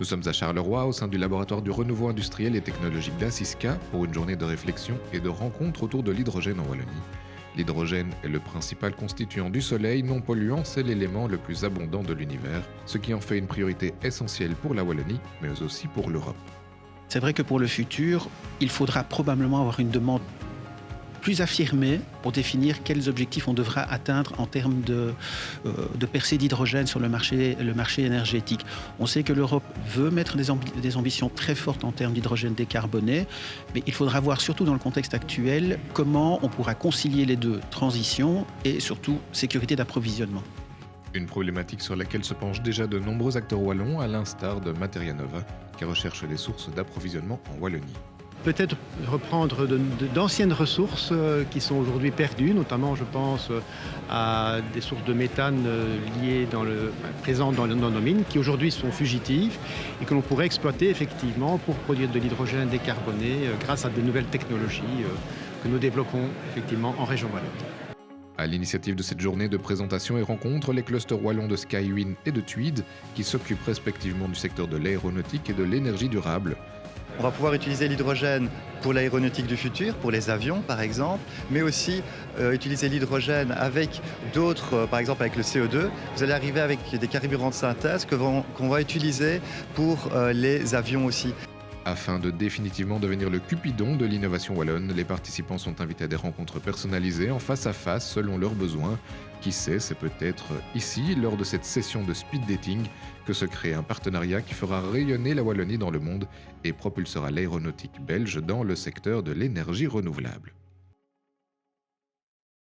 Nous sommes à Charleroi, au sein du laboratoire du renouveau industriel et technologique d'Assiska, pour une journée de réflexion et de rencontres autour de l'hydrogène en Wallonie. L'hydrogène est le principal constituant du Soleil, non polluant, c'est l'élément le plus abondant de l'univers, ce qui en fait une priorité essentielle pour la Wallonie, mais aussi pour l'Europe. C'est vrai que pour le futur, il faudra probablement avoir une demande plus affirmée pour définir quels objectifs on devra atteindre en termes de percée d'hydrogène sur le marché énergétique. On sait que l'Europe veut mettre des ambitions très fortes en termes d'hydrogène décarboné, mais il faudra voir surtout dans le contexte actuel comment on pourra concilier les deux, transition et surtout sécurité d'approvisionnement. Une problématique sur laquelle se penchent déjà de nombreux acteurs wallons, à l'instar de Materia Nova, qui recherche des sources d'approvisionnement en Wallonie. Peut-être reprendre d'anciennes ressources qui sont aujourd'hui perdues, notamment je pense à des sources de méthane présentes dans nos mines, qui aujourd'hui sont fugitives et que l'on pourrait exploiter effectivement pour produire de l'hydrogène décarboné grâce à de nouvelles technologies que nous développons effectivement en région wallonne. À l'initiative de cette journée de présentation et rencontre, les clusters wallons de Skywin et de Tweed, qui s'occupent respectivement du secteur de l'aéronautique et de l'énergie durable. On va pouvoir utiliser l'hydrogène pour l'aéronautique du futur, pour les avions par exemple, mais aussi utiliser l'hydrogène avec d'autres, par exemple avec le CO2. Vous allez arriver avec des carburants de synthèse qu'on va utiliser pour les avions aussi. Afin de définitivement devenir le Cupidon de l'innovation wallonne, les participants sont invités à des rencontres personnalisées en face à face selon leurs besoins. Qui sait, c'est peut-être ici, lors de cette session de speed dating, que se crée un partenariat qui fera rayonner la Wallonie dans le monde et propulsera l'aéronautique belge dans le secteur de l'énergie renouvelable.